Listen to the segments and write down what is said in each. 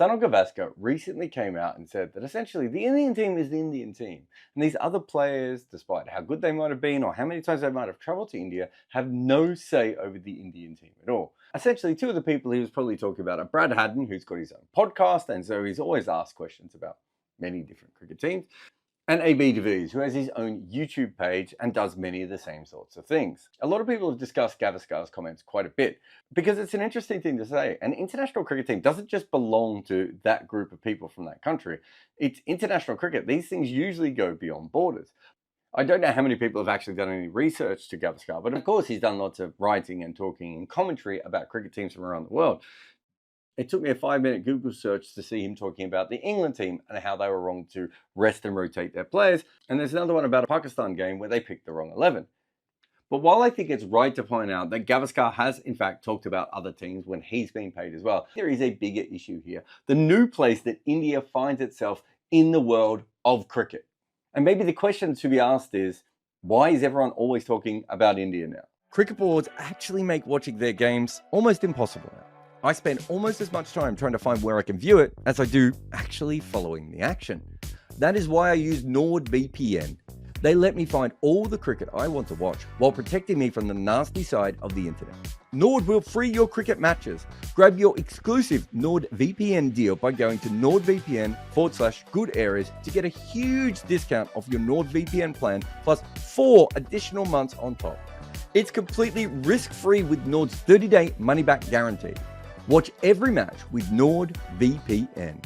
Sunil Gavaskar recently came out and said that essentially the Indian team is the Indian team. And these other players, despite how good they might have been or how many times they might have traveled to India, have no say over the Indian team at all. Essentially, two of the people he was probably talking about are Brad Haddon, who's got his own podcast, and so he's always asked questions about many different cricket teams, and AB de Villiers, who has his own YouTube page and does many of the same sorts of things. A lot of people have discussed Gavaskar's comments quite a bit because it's an interesting thing to say. An international cricket team doesn't just belong to that group of people from that country. It's international cricket. These things usually go beyond borders. I don't know how many people have actually done any research to Gavaskar, but of course he's done lots of writing and talking and commentary about cricket teams from around the world. It took me a 5-minute Google search to see him talking about the England team and how they were wrong to rest and rotate their players. And there's another one about a Pakistan game where they picked the wrong 11. But while I think it's right to point out that Gavaskar has in fact talked about other teams when he's been paid as well, there is a bigger issue here. The new place that India finds itself in the world of cricket. And maybe the question to be asked is, why is everyone always talking about India now? Cricket boards actually make watching their games almost impossible now. I spend almost as much time trying to find where I can view it as I do actually following the action. That is why I use NordVPN. They let me find all the cricket I want to watch while protecting me from the nasty side of the internet. Nord will free your cricket matches. Grab your exclusive NordVPN deal by going to nordvpn.com/good areas to get a huge discount off your NordVPN plan plus 4 additional months on top. It's completely risk-free with Nord's 30-day money-back guarantee. Watch every match with NordVPN.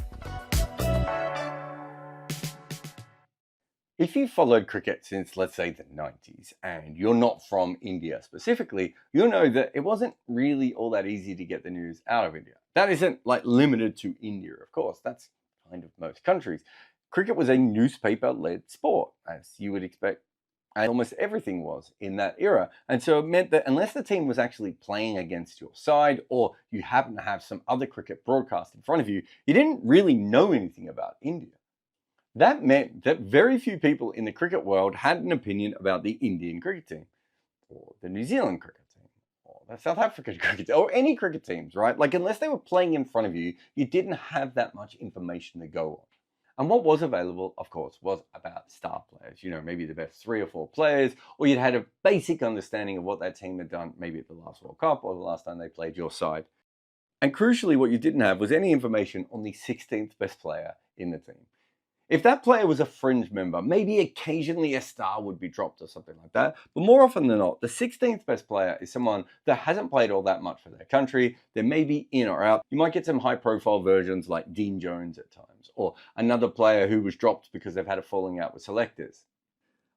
If you've followed cricket since, let's say, the 90s, and you're not from India specifically, you'll know that it wasn't really all that easy to get the news out of India. That isn't limited to India, of course. That's kind of most countries. Cricket was a newspaper-led sport, as you would expect. And almost everything was in that era. And so it meant that unless the team was actually playing against your side or you happen to have some other cricket broadcast in front of you, you didn't really know anything about India. That meant that very few people in the cricket world had an opinion about the Indian cricket team or the New Zealand cricket team or the South African cricket team or any cricket teams, right? Unless they were playing in front of you, you didn't have that much information to go on. And what was available, of course, was about star players, maybe the best 3 or 4 players, or you'd had a basic understanding of what that team had done, maybe at the last World Cup or the last time they played your side. And crucially, what you didn't have was any information on the 16th best player in the team. If that player was a fringe member, maybe occasionally a star would be dropped or something like that. But more often than not, the 16th best player is someone that hasn't played all that much for their country. They're maybe in or out. You might get some high-profile versions like Dean Jones at times, or another player who was dropped because they've had a falling out with selectors.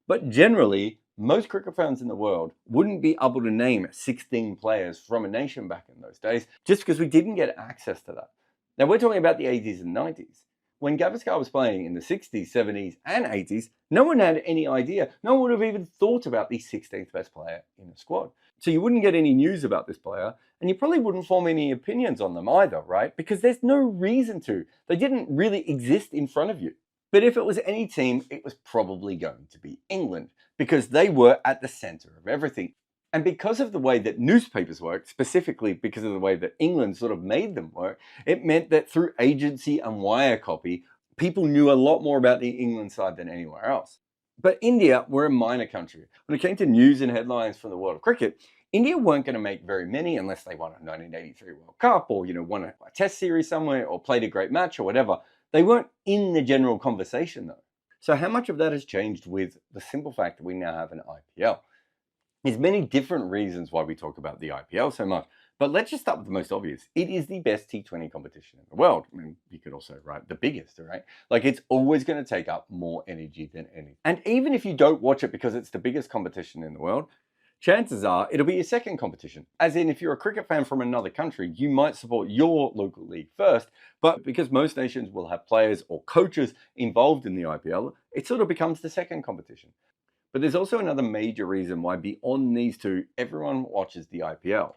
But generally, most cricket fans in the world wouldn't be able to name 16 players from a nation back in those days, just because we didn't get access to that. Now, we're talking about the 80s and 90s. When Gavaskar was playing in the 60s, 70s, and 80s, no one had any idea. No one would have even thought about the 16th best player in a squad. So you wouldn't get any news about this player, and you probably wouldn't form any opinions on them either, right? Because there's no reason to. They didn't really exist in front of you. But if it was any team, it was probably going to be England, because they were at the center of everything. And because of the way that newspapers worked, specifically because of the way that England sort of made them work, it meant that through agency and wire copy, people knew a lot more about the England side than anywhere else. But India were a minor country. When it came to news and headlines from the world of cricket, India weren't going to make very many unless they won a 1983 World Cup or, won a test series somewhere or played a great match or whatever. They weren't in the general conversation though. So how much of that has changed with the simple fact that we now have an IPL? There's many different reasons why we talk about the IPL so much, but let's just start with the most obvious. It is the best T20 competition in the world. I mean, you could also write the biggest, right? It's always going to take up more energy than anything. And even if you don't watch it because it's the biggest competition in the world, chances are it'll be your second competition. As in, if you're a cricket fan from another country, you might support your local league first, but because most nations will have players or coaches involved in the IPL, it sort of becomes the second competition. But there's also another major reason why beyond these two, everyone watches the IPL.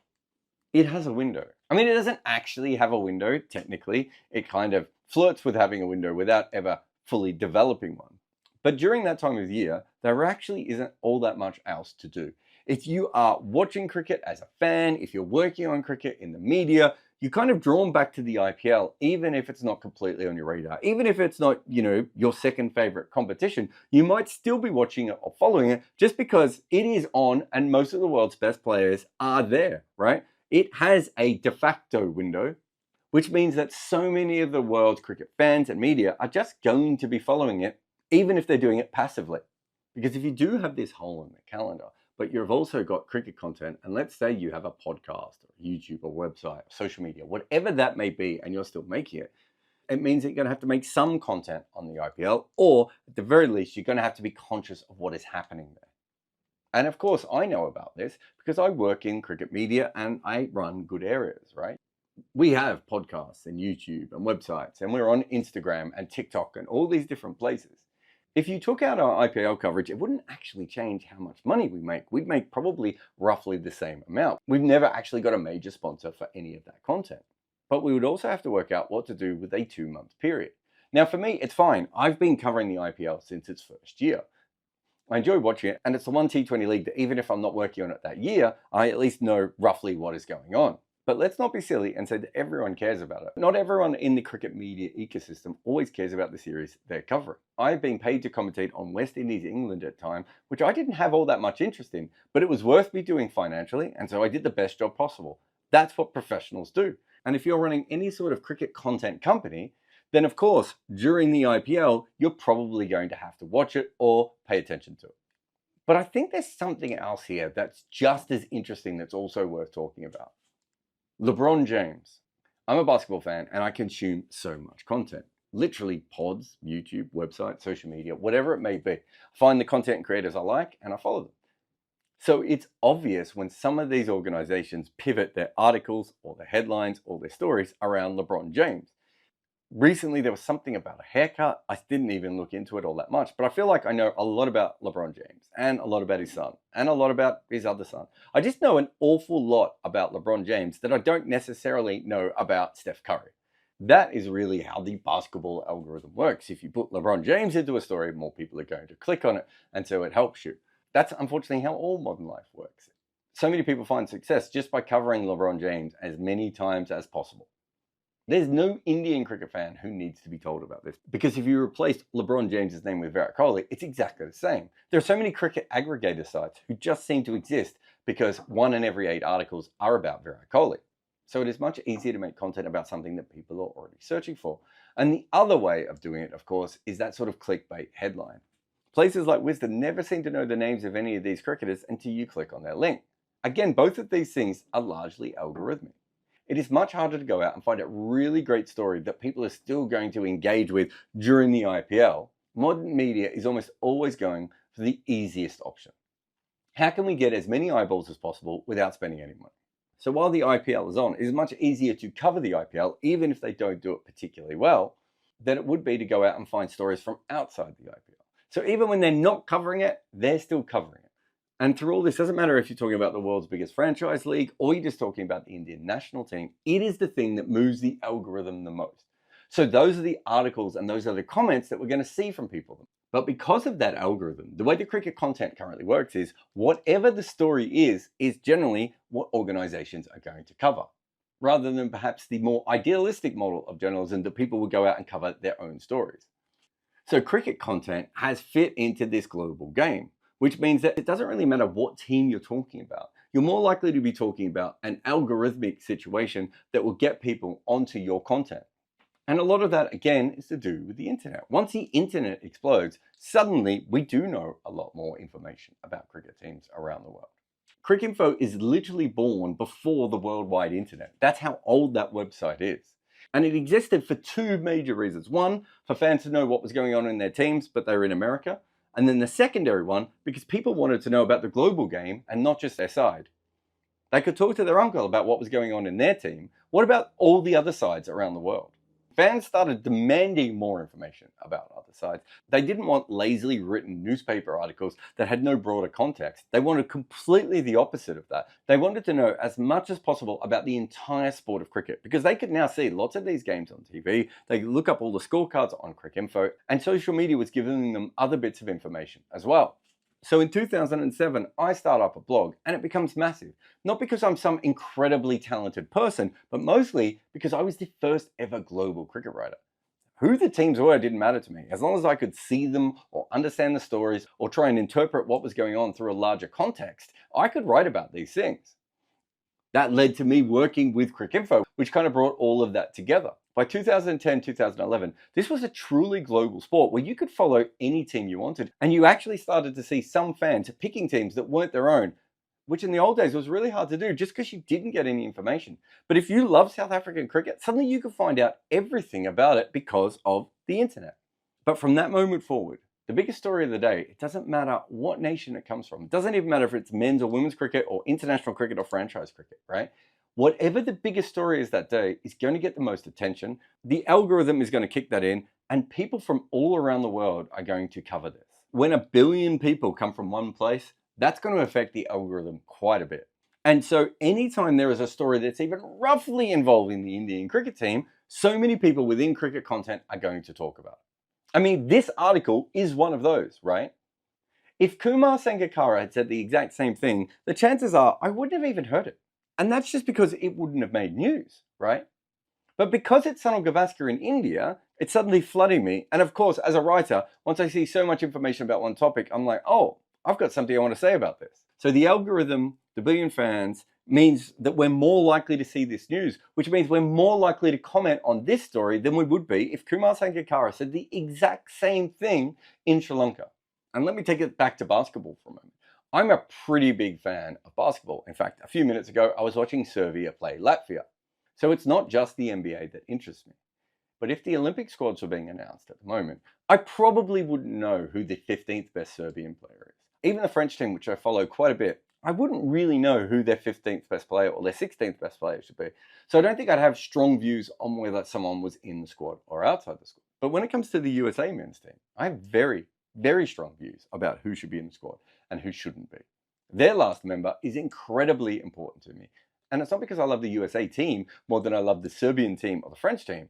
It has a window. I mean, it doesn't actually have a window, technically. It kind of flirts with having a window without ever fully developing one. But during that time of year, there actually isn't all that much else to do. If you are watching cricket as a fan, if you're working on cricket in the media, you're kind of drawn back to the IPL, even if it's not completely on your radar, even if it's not, your second favorite competition, you might still be watching it or following it just because it is on and most of the world's best players are there, right? It has a de facto window, which means that so many of the world's cricket fans and media are just going to be following it, even if they're doing it passively. Because if you do have this hole in the calendar, but you've also got cricket content, and let's say you have a podcast or YouTube or website, or social media, whatever that may be, and you're still making it, it means that you're going to have to make some content on the IPL, or at the very least, you're going to have to be conscious of what is happening there. And of course, I know about this because I work in cricket media and I run good areas, right? We have podcasts and YouTube and websites, and we're on Instagram and TikTok and all these different places. If you took out our IPL coverage, it wouldn't actually change how much money we make. We'd make probably roughly the same amount. We've never actually got a major sponsor for any of that content. But we would also have to work out what to do with a 2-month period. Now, for me, it's fine. I've been covering the IPL since its first year. I enjoy watching it, and it's the one T20 league that even if I'm not working on it that year, I at least know roughly what is going on. But let's not be silly and say that everyone cares about it. Not everyone in the cricket media ecosystem always cares about the series they're covering. I've been paid to commentate on West Indies, England at time, which I didn't have all that much interest in, but it was worth me doing financially, and so I did the best job possible. That's what professionals do. And if you're running any sort of cricket content company, then of course, during the IPL, you're probably going to have to watch it or pay attention to it. But I think there's something else here that's just as interesting that's also worth talking about. LeBron James. I'm a basketball fan and I consume so much content. Literally pods, YouTube, website, social media, whatever it may be. I find the content creators I like and I follow them. So it's obvious when some of these organizations pivot their articles or their headlines or their stories around LeBron James. Recently, there was something about a haircut. I didn't even look into it all that much, but I feel like I know a lot about LeBron James and a lot about his son and a lot about his other son. I just know an awful lot about LeBron James that I don't necessarily know about Steph Curry. That is really how the basketball algorithm works. If you put LeBron James into a story, more people are going to click on it, and so it helps you. That's unfortunately how all modern life works. So many people find success just by covering LeBron James as many times as possible. There's no Indian cricket fan who needs to be told about this, because if you replaced LeBron James's name with Virat Kohli, it's exactly the same. There are so many cricket aggregator sites who just seem to exist because 1 in every 8 articles are about Virat Kohli. So it is much easier to make content about something that people are already searching for. And the other way of doing it, of course, is that sort of clickbait headline. Places like Wisdom never seem to know the names of any of these cricketers until you click on their link. Again, both of these things are largely algorithmic. It is much harder to go out and find a really great story that people are still going to engage with during the IPL. Modern media is almost always going for the easiest option. How can we get as many eyeballs as possible without spending any money? So while the IPL is on, it is much easier to cover the IPL, even if they don't do it particularly well, than it would be to go out and find stories from outside the IPL. So even when they're not covering it, they're still covering it. And through all this, doesn't matter if you're talking about the world's biggest franchise league or you're just talking about the Indian national team, it is the thing that moves the algorithm the most. So those are the articles and those are the comments that we're going to see from people. But because of that algorithm, the way the cricket content currently works is whatever the story is generally what organizations are going to cover, rather than perhaps the more idealistic model of journalism that people would go out and cover their own stories. So cricket content has fit into this global game, which means that it doesn't really matter what team you're talking about. You're more likely to be talking about an algorithmic situation that will get people onto your content. And a lot of that, again, is to do with the internet. Once the internet explodes, suddenly we do know a lot more information about cricket teams around the world. Cricinfo is literally born before the worldwide internet. That's how old that website is. And it existed for 2 major reasons. One, for fans to know what was going on in their teams, but they were in America. And then the secondary one, because people wanted to know about the global game and not just their side. They could talk to their uncle about what was going on in their team. What about all the other sides around the world? Fans started demanding more information about other sides. They didn't want lazily written newspaper articles that had no broader context. They wanted completely the opposite of that. They wanted to know as much as possible about the entire sport of cricket, because they could now see lots of these games on TV. They could look up all the scorecards on Cricinfo, and social media was giving them other bits of information as well. So in 2007, I start up a blog and it becomes massive. Not because I'm some incredibly talented person, but mostly because I was the first ever global cricket writer. Who the teams were didn't matter to me. As long as I could see them or understand the stories or try and interpret what was going on through a larger context, I could write about these things. That led to me working with Cricinfo, which kind of brought all of that together. By 2010, 2011, this was a truly global sport where you could follow any team you wanted, and you actually started to see some fans picking teams that weren't their own, which in the old days was really hard to do just because you didn't get any information. But if you love South African cricket, suddenly you could find out everything about it because of the internet. But from that moment forward, the biggest story of the day, it doesn't matter what nation it comes from. It doesn't even matter if it's men's or women's cricket or international cricket or franchise cricket, right? Whatever the biggest story is that day is going to get the most attention. The algorithm is going to kick that in, and people from all around the world are going to cover this. When 1 billion people come from one place, that's going to affect the algorithm quite a bit. And so anytime there is a story that's even roughly involving the Indian cricket team, so many people within cricket content are going to talk about it. I mean, this article is one of those, right? If Kumar Sangakkara had said the exact same thing, the chances are I wouldn't have even heard it. And that's just because it wouldn't have made news, right? But because it's Sunil Gavaskar in India, it's suddenly flooding me. And of course, as a writer, once I see so much information about one topic, I'm like, oh, I've got something I want to say about this. So the algorithm, the billion fans, means that we're more likely to see this news, which means we're more likely to comment on this story than we would be if Kumar Sangakkara said the exact same thing in Sri Lanka. And let me take it back to basketball for a moment. I'm a pretty big fan of basketball. In fact, a few minutes ago, I was watching Serbia play Latvia. So it's not just the NBA that interests me. But if the Olympic squads were being announced at the moment, I probably wouldn't know who the 15th best Serbian player is. Even the French team, which I follow quite a bit, I wouldn't really know who their 15th best player or their 16th best player should be. So I don't think I'd have strong views on whether someone was in the squad or outside the squad. But when it comes to the USA men's team, I have very, very strong views about who should be in the squad and who shouldn't be. Their last member is incredibly important to me. And it's not because I love the USA team more than I love the Serbian team or the French team.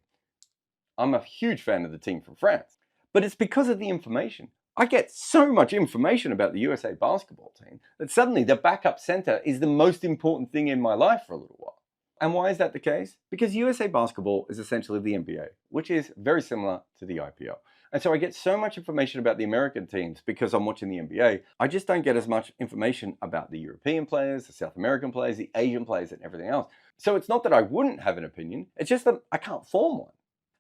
I'm a huge fan of the team from France. But it's because of the information. I get so much information about the USA basketball team that suddenly the backup center is the most important thing in my life for a little while. And why is that the case? Because USA basketball is essentially the NBA, which is very similar to the IPL. And so I get so much information about the American teams because I'm watching the NBA. I just don't get as much information about the European players, the South American players, the Asian players, and everything else. So it's not that I wouldn't have an opinion, it's just that I can't form one.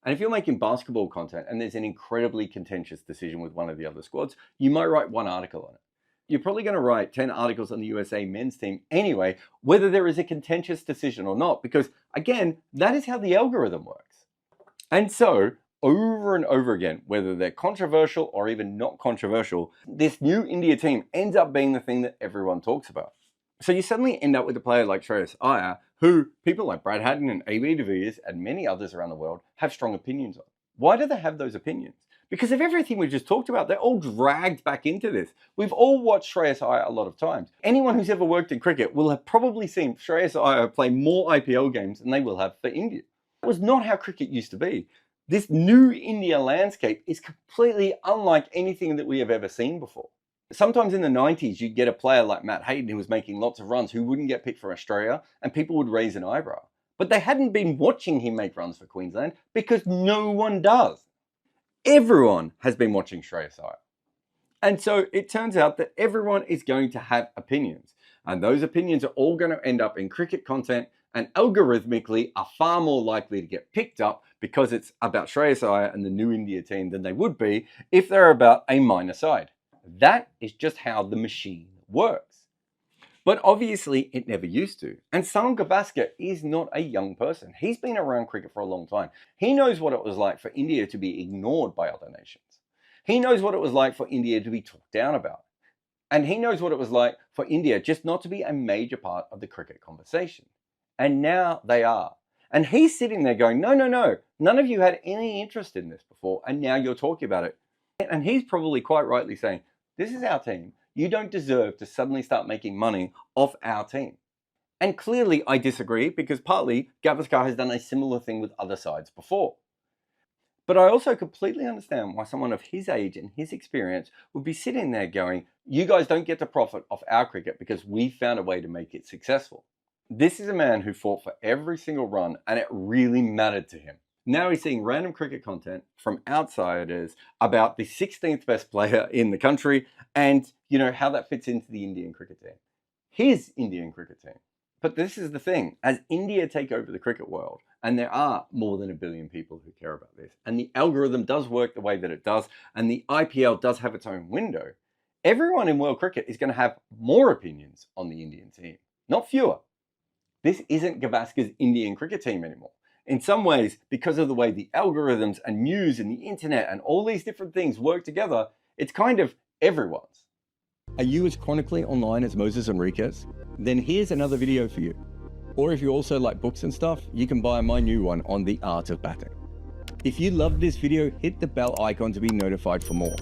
And if you're making basketball content and there's an incredibly contentious decision with one of the other squads, you might write one article on it. You're probably going to write 10 articles on the USA men's team anyway, whether there is a contentious decision or not, because again, that is how the algorithm works. And so, over and over again, whether they're controversial or even not controversial, this new India team ends up being the thing that everyone talks about. So you suddenly end up with a player like Shreyas Iyer, who people like Brad Haddon and AB de Villiers and many others around the world have strong opinions on. Why do they have those opinions? Because of everything we just talked about. They're all dragged back into this. We've all watched Shreyas Iyer a lot of times. Anyone who's ever worked in cricket will have probably seen Shreyas Iyer play more IPL games than they will have for India. That was not how cricket used to be. This new India landscape is completely unlike anything that we have ever seen before. Sometimes in the 90s, you'd get a player like Matt Hayden who was making lots of runs who wouldn't get picked for Australia, and people would raise an eyebrow. But they hadn't been watching him make runs for Queensland because no one does. Everyone has been watching Shreyas Iyer. And so it turns out that everyone is going to have opinions. And those opinions are all going to end up in cricket content and algorithmically are far more likely to get picked up because it's about Shreyas Iyer and the new India team than they would be if they're about a minor side. That is just how the machine works. But obviously it never used to. And Sunil Gavaskar is not a young person. He's been around cricket for a long time. He knows what it was like for India to be ignored by other nations. He knows what it was like for India to be talked down about. And he knows what it was like for India just not to be a major part of the cricket conversation. And now they are. And he's sitting there going, no, none of you had any interest in this before, and now you're talking about it. And he's probably quite rightly saying, this is our team. You don't deserve to suddenly start making money off our team. And clearly I disagree because partly Gavaskar has done a similar thing with other sides before. But I also completely understand why someone of his age and his experience would be sitting there going, you guys don't get to profit off our cricket because we found a way to make it successful. This is a man who fought for every single run and it really mattered to him. Now he's seeing random cricket content from outsiders about the 16th best player in the country and, how that fits into the Indian cricket team. His Indian cricket team. But this is the thing, as India take over the cricket world, and there are more than 1 billion people who care about this, and the algorithm does work the way that it does, and the IPL does have its own window, everyone in world cricket is going to have more opinions on the Indian team, not fewer. This isn't Gavaskar's Indian cricket team anymore. In some ways, because of the way the algorithms and news and the internet and all these different things work together, it's kind of everyone's. Are you as chronically online as Moses Enriquez? Then here's another video for you. Or if you also like books and stuff, you can buy my new one on the art of batting. If you loved this video, hit the bell icon to be notified for more.